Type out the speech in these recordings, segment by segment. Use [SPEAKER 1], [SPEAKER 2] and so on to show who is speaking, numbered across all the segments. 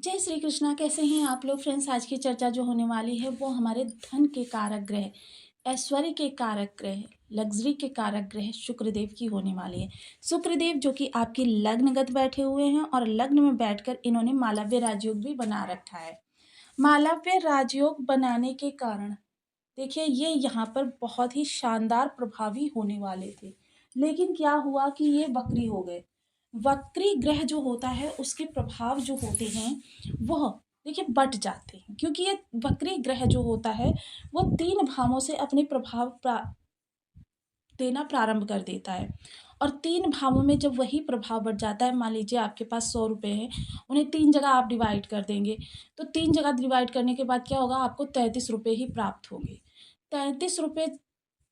[SPEAKER 1] जय श्री कृष्णा। कैसे हैं आप लोग फ्रेंड्स। आज की चर्चा जो होने वाली है वो हमारे धन के कारक ग्रह, ऐश्वर्य के कारक ग्रह, लग्जरी के कारक ग्रह शुक्रदेव की होने वाली है। शुक्रदेव जो कि आपकी लग्नगत बैठे हुए हैं और लग्न में बैठकर इन्होंने मालव्य राजयोग भी बना रखा है। मालव्य राजयोग बनाने के कारण देखिए ये यहाँ पर बहुत ही शानदार प्रभावी होने वाले थे, लेकिन क्या हुआ कि ये वक्री हो गए। वक्री ग्रह जो होता है उसके प्रभाव जो होते हैं वह देखिए बट जाते हैं, क्योंकि ये वक्री ग्रह जो होता है वो 3 भावों से अपने प्रभाव देना प्रारंभ कर देता है। और 3 भावों में जब वही प्रभाव बढ़ जाता है, मान लीजिए आपके पास 100 रुपए हैं, उन्हें 3 जगह आप डिवाइड कर देंगे, तो 3 जगह डिवाइड करने के बाद क्या होगा, आपको 33 रुपए ही प्राप्त होंगे। 33 रुपए,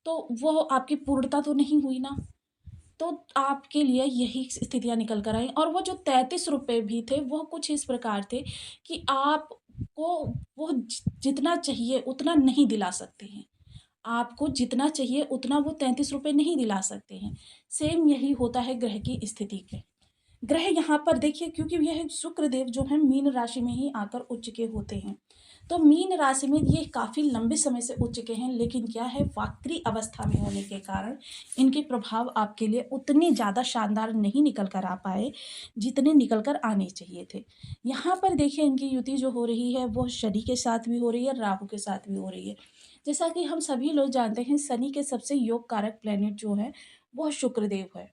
[SPEAKER 1] तो वो आपकी पूर्णता तो नहीं हुई ना। तो आपके लिए यही स्थितियाँ निकल कर आई, और वो जो 33 रुपए भी थे वो कुछ इस प्रकार थे कि आपको वो जितना चाहिए उतना नहीं दिला सकते हैं। आपको जितना चाहिए उतना वो 33 रुपए नहीं दिला सकते हैं। सेम यही होता है ग्रह की स्थिति पे। ग्रह यहाँ पर देखिए, क्योंकि यह शुक्रदेव जो है मीन राशि में ही आकर उच्च के होते हैं, तो मीन राशि में ये काफ़ी लंबे समय से उच्च के हैं, लेकिन क्या है, वक्री अवस्था में होने के कारण इनके प्रभाव आपके लिए उतने ज़्यादा शानदार नहीं निकल कर आ पाए जितने निकल कर आने चाहिए थे। यहाँ पर देखिए इनकी युति जो हो रही है वो शनि के साथ भी हो रही है, राहु के साथ भी हो रही है। जैसा कि हम सभी लोग जानते हैं, शनि के सबसे योग कारक प्लेनेट जो है वो शुक्रदेव है।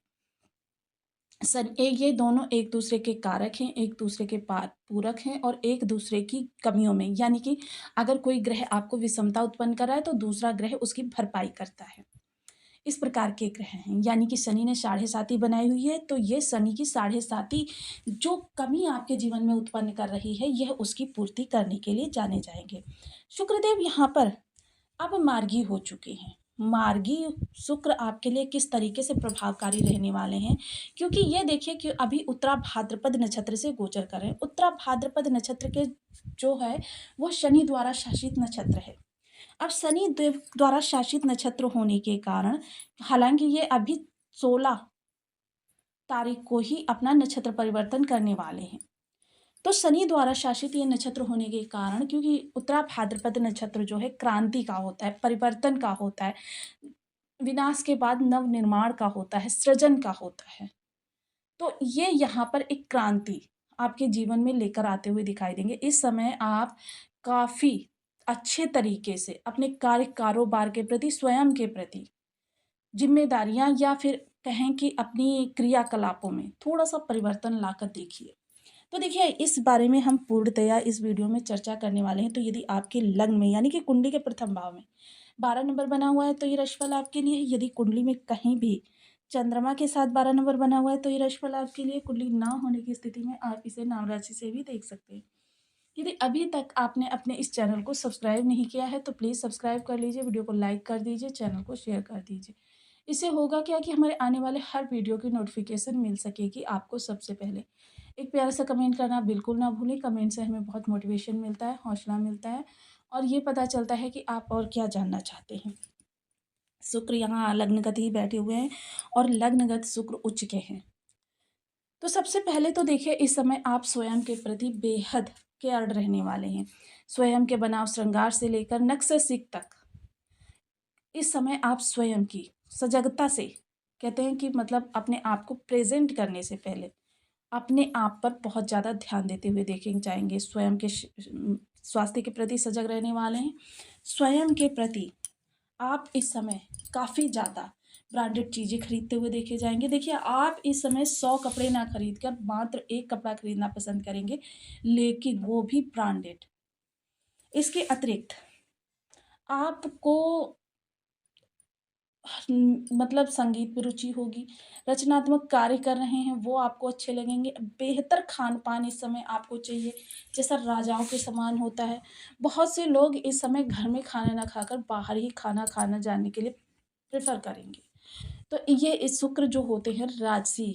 [SPEAKER 1] ये दोनों एक दूसरे के कारक हैं, एक दूसरे के पूरक हैं और एक दूसरे की कमियों में, यानी कि अगर कोई ग्रह आपको विषमता उत्पन्न कर रहा है तो दूसरा ग्रह उसकी भरपाई करता है। इस प्रकार के ग्रह हैं, यानी कि शनि ने साढ़े साती बनाई हुई है, तो ये शनि की साढ़े साती जो कमी आपके जीवन में उत्पन्न कर रही है यह उसकी पूर्ति करने के लिए जाने जाएंगे। शुक्रदेव यहाँ पर अब मार्गी हो चुके हैं। मार्गी शुक्र आपके लिए किस तरीके से प्रभावकारी रहने वाले हैं, क्योंकि ये देखिए कि अभी उत्तरा भाद्रपद नक्षत्र से गोचर कर रहे हैं। उत्तरा भाद्रपद नक्षत्र के जो है वो शनि द्वारा शासित नक्षत्र है। अब शनि देव द्वारा शासित नक्षत्र होने के कारण, हालांकि ये अभी 16 तारीख को ही अपना नक्षत्र परिवर्तन करने वाले हैं, तो शनि द्वारा शासित ये नक्षत्र होने के कारण, क्योंकि उत्तरा भाद्रपद नक्षत्र जो है क्रांति का होता है, परिवर्तन का होता है, विनाश के बाद नव निर्माण का होता है, सृजन का होता है, तो ये यहाँ पर एक क्रांति आपके जीवन में लेकर आते हुए दिखाई देंगे। इस समय आप काफ़ी अच्छे तरीके से अपने कार्य कारोबार के प्रति, स्वयं के प्रति जिम्मेदारियां, या फिर कहें कि अपनी क्रियाकलापों में थोड़ा सा परिवर्तन लाकर देखिए। तो देखिए इस बारे में हम पूर्णतया इस वीडियो में चर्चा करने वाले हैं। तो यदि आपके लग्न में, यानी कि कुंडली के प्रथम भाव में 12 नंबर बना हुआ है तो ये राशिफल आपके लिए है। यदि कुंडली में कहीं भी चंद्रमा के साथ 12 नंबर बना हुआ है तो ये राशिफल आपके लिए। कुंडली ना होने की स्थिति में आप इसे नाम राशि से भी देख सकते हैं। यदि अभी तक आपने अपने इस चैनल को सब्सक्राइब नहीं किया है तो प्लीज़ सब्सक्राइब कर लीजिए, वीडियो को लाइक कर दीजिए, चैनल को शेयर कर दीजिए। इससे होगा क्या कि हमारे आने वाले हर वीडियो की नोटिफिकेशन मिल सकेगी आपको सबसे पहले। एक प्यारा सा कमेंट करना बिल्कुल ना भूलें। कमेंट से हमें बहुत मोटिवेशन मिलता है, हौसला मिलता है, और ये पता चलता है कि आप और क्या जानना चाहते हैं। शुक्र यहाँ लग्नगत ही बैठे हुए हैं और लग्नगत शुक्र उच्च के हैं। तो सबसे पहले तो देखिए इस समय आप स्वयं के प्रति बेहद केयर्ड रहने वाले हैं। स्वयं के बनाव श्रृंगार से लेकर नक्श सीख तक इस समय आप स्वयं की सजगता से, कहते हैं कि मतलब अपने आप को प्रेजेंट करने से पहले अपने आप पर बहुत ज़्यादा ध्यान देते हुए देखे जाएंगे। स्वयं के स्वास्थ्य के प्रति सजग रहने वाले हैं। स्वयं के प्रति आप इस समय काफ़ी ज़्यादा ब्रांडेड चीज़ें खरीदते हुए देखे जाएंगे। देखिए आप इस समय 100 कपड़े ना खरीद कर मात्र एक कपड़ा खरीदना पसंद करेंगे, लेकिन वो भी ब्रांडेड। इसके अतिरिक्त आपको मतलब संगीत में रुचि होगी, रचनात्मक कार्य कर रहे हैं वो आपको अच्छे लगेंगे। बेहतर खान-पान इस समय आपको चाहिए, जैसा राजाओं के समान होता है। बहुत से लोग इस समय घर में खाना ना खाकर बाहर ही खाना खाना जाने के लिए प्रेफ़र करेंगे। तो ये इस शुक्र जो होते हैं राजसी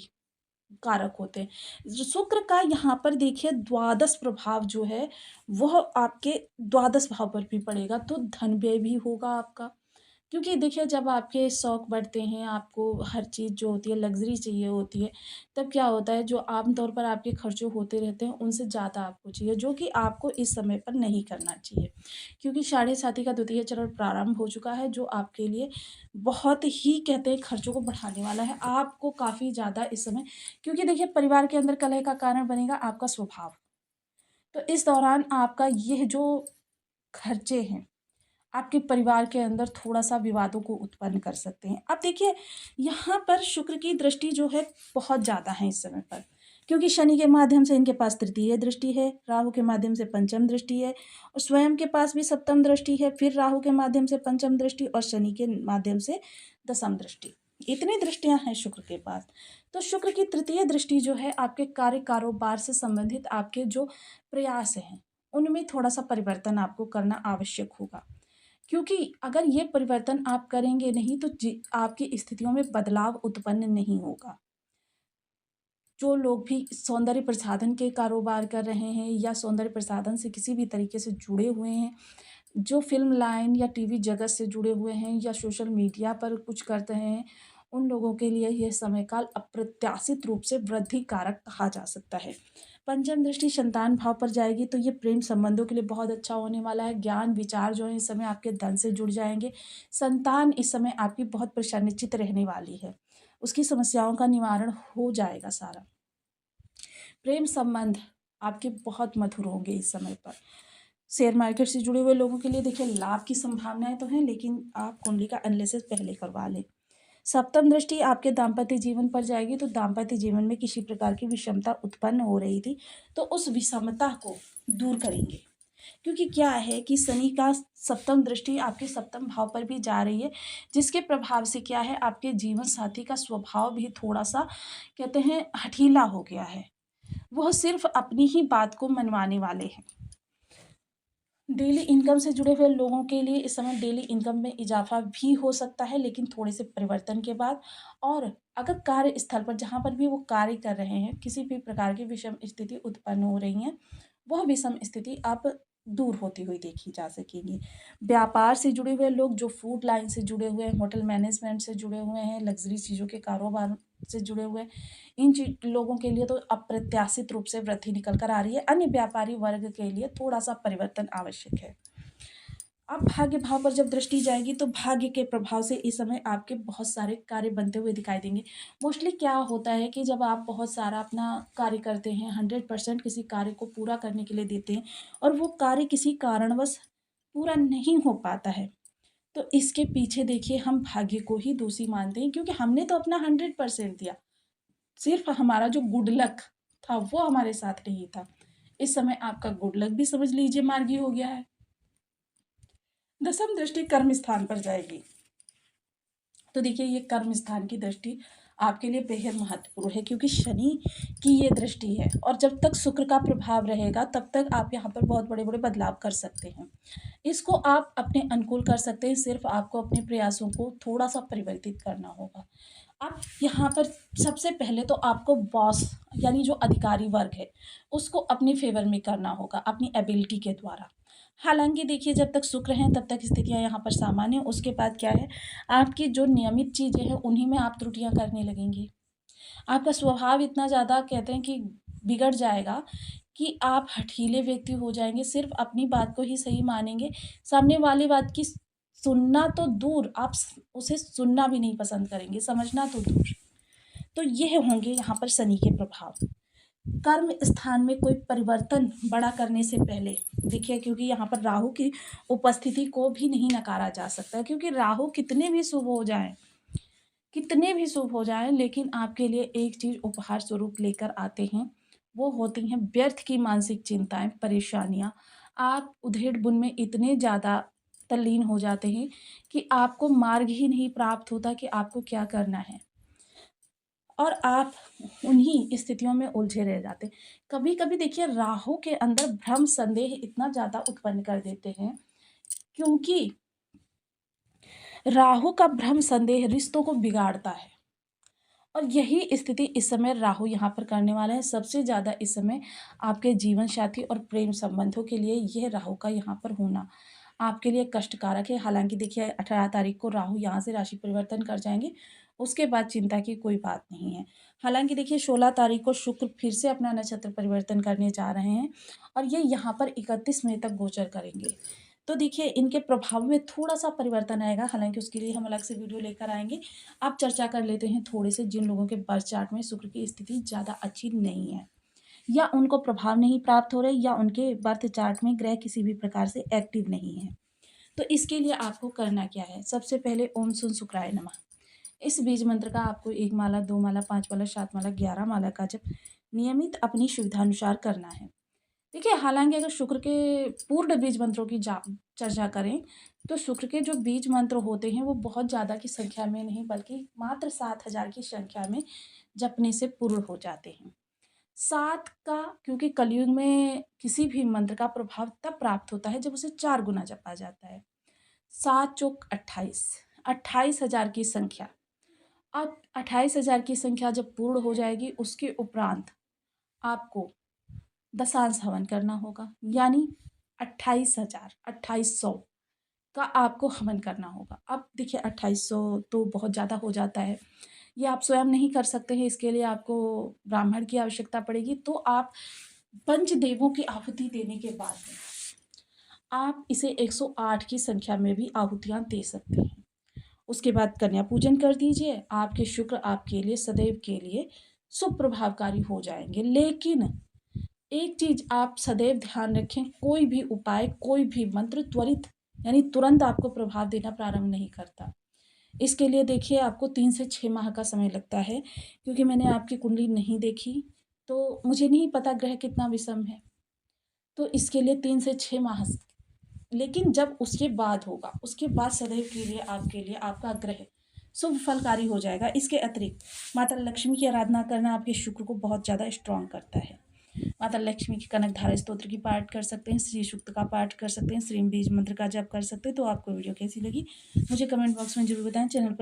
[SPEAKER 1] कारक होते हैं। शुक्र का यहाँ पर देखिए द्वादश प्रभाव जो है वह आपके द्वादश भाव पर भी पड़ेगा, तो धन व्यय भी होगा आपका। क्योंकि देखिए जब आपके शौक बढ़ते हैं, आपको हर चीज़ जो होती है लग्ज़री चाहिए होती है, तब क्या होता है जो आम तौर पर आपके खर्चे होते रहते हैं, उनसे ज़्यादा आपको चाहिए, जो कि आपको इस समय पर नहीं करना चाहिए। क्योंकि साढ़े साती का द्वितीय चरण प्रारंभ हो चुका है, जो आपके लिए बहुत ही कहते हैं खर्चों को बढ़ाने वाला है। आपको काफ़ी ज़्यादा इस समय, क्योंकि देखिए परिवार के अंदर कलह का कारण बनेगा आपका स्वभाव। तो इस दौरान आपका यह जो खर्चे हैं, आपके परिवार के अंदर थोड़ा-सा विवादों को उत्पन्न कर सकते हैं। अब देखिए, यहाँ पर शुक्र की दृष्टि जो है बहुत ज़्यादा है इस समय पर, क्योंकि शनि के माध्यम से इनके पास तृतीय दृष्टि है, राहु के माध्यम से पंचम दृष्टि है और स्वयं के पास भी सप्तम दृष्टि है, फिर राहु के माध्यम से पंचम दृष्टि और शनि के माध्यम से दसम दृष्टि। इतनी दृष्टियाँ हैं शुक्र के पास। तो शुक्र की तृतीय दृष्टि जो है आपके कार्य कारोबार से संबंधित आपके जो प्रयास हैं, उनमें थोड़ा-सा परिवर्तन आपको करना आवश्यक होगा। क्योंकि अगर ये परिवर्तन आप करेंगे नहीं तो जी आपकी स्थितियों में बदलाव उत्पन्न नहीं होगा। जो लोग भी सौंदर्य प्रसाधन के कारोबार कर रहे हैं या सौंदर्य प्रसाधन से किसी भी तरीके से जुड़े हुए हैं, जो फ़िल्म लाइन या टीवी जगत से जुड़े हुए हैं या सोशल मीडिया पर कुछ करते हैं, उन लोगों के लिए यह समय काल अप्रत्याशित रूप से वृद्धि कारक कहा जा सकता है। पंचम दृष्टि संतान भाव पर जाएगी तो ये प्रेम संबंधों के लिए बहुत अच्छा होने वाला है। ज्ञान विचार जो है इस समय आपके धन से जुड़ जाएँगे। संतान इस समय आपकी बहुत प्रसन्नचित्त रहने वाली है। उसकी समस्याओं का निवारण हो जाएगा सारा। प्रेम संबंध आपके बहुत मधुर होंगे इस समय पर। शेयर मार्केट से जुड़े हुए लोगों के लिए देखिए लाभ की संभावनाएँ तो हैं, लेकिन आप कुंडली का एनालिसिस पहले करवा लें। सप्तम दृष्टि आपके दाम्पत्य जीवन पर जाएगी, तो दाम्पत्य जीवन में किसी प्रकार की विषमता उत्पन्न हो रही थी, तो उस विषमता को दूर करेंगे। क्योंकि क्या है कि शनि का सप्तम दृष्टि आपके सप्तम भाव पर भी जा रही है, जिसके प्रभाव से क्या है आपके जीवन साथी का स्वभाव भी थोड़ा-सा कहते हैं हठीला हो गया है। वह सिर्फ़ अपनी ही बात को मनवाने वाले हैं। डेली इनकम से जुड़े हुए लोगों के लिए इस समय डेली इनकम में इजाफ़ा भी हो सकता है, लेकिन थोड़े से परिवर्तन के बाद। और अगर कार्यस्थल पर जहाँ पर भी वो कार्य कर रहे हैं, किसी भी प्रकार की विषम स्थिति उत्पन्न हो रही है, वह विषम स्थिति अब दूर होती हुई देखी जा सकेगी। व्यापार से जुड़े हुए लोग जो फूड लाइन से जुड़े हुए हैं, होटल मैनेजमेंट से जुड़े हुए हैं, लग्ज़री चीज़ों के कारोबार से जुड़े हुए हैं, इन लोगों के लिए तो अप्रत्याशित रूप से वृद्धि निकल कर आ रही है। अन्य व्यापारी वर्ग के लिए थोड़ा-सा परिवर्तन आवश्यक है। अब भाग्य भाव पर जब दृष्टि जाएगी तो भाग्य के प्रभाव से इस समय आपके बहुत सारे कार्य बनते हुए दिखाई देंगे। मोस्टली क्या होता है कि जब आप बहुत सारा अपना कार्य करते हैं, 100% किसी कार्य को पूरा करने के लिए देते हैं और वो कार्य किसी कारणवश पूरा नहीं हो पाता है, तो इसके पीछे देखिए हम भाग्य को ही दोषी मानते हैं, क्योंकि हमने तो अपना 100% दिया। सिर्फ़ हमारा जो गुड लक था वो हमारे साथ नहीं था। इस समय आपका गुड लक भी समझ लीजिए मार्गी हो गया है। दसम दृष्टि कर्म स्थान पर जाएगी। तो देखिए ये कर्म स्थान की दृष्टि आपके लिए बेहद महत्वपूर्ण है, क्योंकि शनि की ये दृष्टि है और जब तक शुक्र का प्रभाव रहेगा तब तक आप यहाँ पर बहुत बड़े-बड़े बदलाव कर सकते हैं। इसको आप अपने अनुकूल कर सकते हैं, सिर्फ़ आपको अपने प्रयासों को थोड़ा-सा परिवर्तित करना होगा। अब यहाँ पर सबसे पहले तो आपको बॉस यानी जो अधिकारी वर्ग है, उसको अपने फ़ेवर में करना होगा, अपनी एबिलिटी के द्वारा। हालाँकि देखिए जब तक शुक्र हैं तब तक स्थितियाँ यहाँ पर सामान्य हैं, उसके बाद क्या है, आपकी जो नियमित चीज़ें हैं उन्हीं में आप त्रुटियाँ करने लगेंगी। आपका स्वभाव इतना ज़्यादा कहते हैं कि बिगड़ जाएगा कि आप हठीले व्यक्ति हो जाएँगे, सिर्फ़ अपनी बात को ही सही मानेंगे, सामने वाली बात की सुनना तो दूर, आप स उसे सुनना भी नहीं पसंद करेंगे, समझना तो दूर। तो ये होंगे यहाँ पर शनि के प्रभाव। कर्म स्थान में कोई परिवर्तन बड़ा करने से पहले देखिए, क्योंकि यहाँ पर राहु की उपस्थिति को भी नहीं नकारा जा सकता, क्योंकि राहु कितने भी शुभ हो जाएँ लेकिन आपके लिए एक चीज़ उपहार स्वरूप लेकर आते हैं, वो होती हैं व्यर्थ की मानसिक चिंताएँ, परेशानियाँ। आप उधेड़-बुन में इतने ज़्यादा तल्लीन हो जाते हैं कि आपको मार्ग ही नहीं प्राप्त होता कि आपको क्या करना है। और आप उन्हीं स्थितियों में उलझे रह जाते हैं। कभी-कभी देखिए राहु के अंदर भ्रम संदेह इतना ज़्यादा उत्पन्न कर देते हैं, क्योंकि राहु का भ्रम संदेह रिश्तों को बिगाड़ता है और यही स्थिति इस समय राहु यहाँ पर करने वाला है। सबसे ज़्यादा इस समय आपके जीवन साथी और प्रेम संबंधों के लिए यह राहु का यहाँ पर होना आपके लिए कष्टकारक है। हालाँकि देखिए 18 तारीख को राहु यहाँ से राशि परिवर्तन कर जाएँगे, उसके बाद चिंता की कोई बात नहीं है। हालाँकि देखिए 16 तारीख को शुक्र फिर से अपना नक्षत्र परिवर्तन करने जा रहे हैं और ये यहाँ पर 31 मई तक गोचर करेंगे। तो देखिए इनके प्रभाव में थोड़ा-सा परिवर्तन आएगा, हालाँकि उसके लिए हम अलग से वीडियो लेकर आएँगे। अब चर्चा कर लेते हैं थोड़े से जिन लोगों के बर्थ चार्ट में शुक्र की स्थिति ज़्यादा अच्छी नहीं है, या उनको प्रभाव नहीं प्राप्त हो रहे, या उनके बर्थ चार्ट में ग्रह किसी भी प्रकार से एक्टिव नहीं है। तो इसके लिए आपको करना क्या है? सबसे पहले ओम सुन शुक्राय नमः। इस बीज मंत्र का आपको 1 माला, 2 माला, 5 माला, 7 माला, 11 माला का जप नियमित अपनी सुविधानुसार करना है। देखिए, हालाँकि अगर शुक्र के पूर्ण बीज मंत्रों की चर्चा करें, तो शुक्र के जो बीज मंत्र होते हैं, वो बहुत ज़्यादा की संख्या में नहीं, बल्कि मात्र 7000 की संख्या में जपने से पूर्ण हो जाते हैं। 7 का, क्योंकि कलयुग में किसी भी मंत्र का प्रभाव तब प्राप्त होता है, जब उसे 4 गुना जपा जाता है। 7 चौक 28, 28,000 की संख्या। अब 28,000 की संख्या जब पूर्ण हो जाएगी, उसके उपरांत आपको दशांश हवन करना होगा, यानी 28,000, 2800 का आपको हवन करना होगा। अब देखिए 2800 तो बहुत ज़्यादा हो जाता है, ये आप स्वयं नहीं कर सकते हैं, इसके लिए आपको ब्राह्मण की आवश्यकता पड़ेगी। तो आप पंचदेवों की आहुति देने के बाद में आप इसे 108 की संख्या में भी आहुतियाँ दे सकते हैं। उसके बाद कन्या पूजन कर दीजिए, आपके शुक्र आपके लिए सदैव के लिए शुभ प्रभावकारी हो जाएँगे। लेकिन एक चीज़ आप सदैव ध्यान रखें, कोई भी उपाय, कोई भी मंत्र त्वरित यानी तुरंत आपको प्रभाव देना प्रारंभ नहीं करता। इसके लिए देखिए आपको 3 से 6 माह का समय लगता है, क्योंकि मैंने आपकी कुंडली नहीं देखी, तो मुझे नहीं पता ग्रह कितना विषम है। तो इसके लिए 3 से 6 माह, लेकिन जब उसके बाद होगा, उसके बाद सदैव के लिए आपके लिए आपका ग्रह शुभ फलकारी हो जाएगा। इसके अतिरिक्त माता लक्ष्मी की आराधना करना आपके शुक्र को बहुत ज़्यादा स्ट्रॉन्ग करता है। माता लक्ष्मी की कनकधारा स्तोत्र की पाठ कर सकते हैं, श्री सूक्त का पाठ कर सकते हैं, श्रीम बीज मंत्र का जप कर सकते हैं। तो आपको वीडियो कैसी लगी मुझे कमेंट बॉक्स में जरूर बताएं। चैनल पर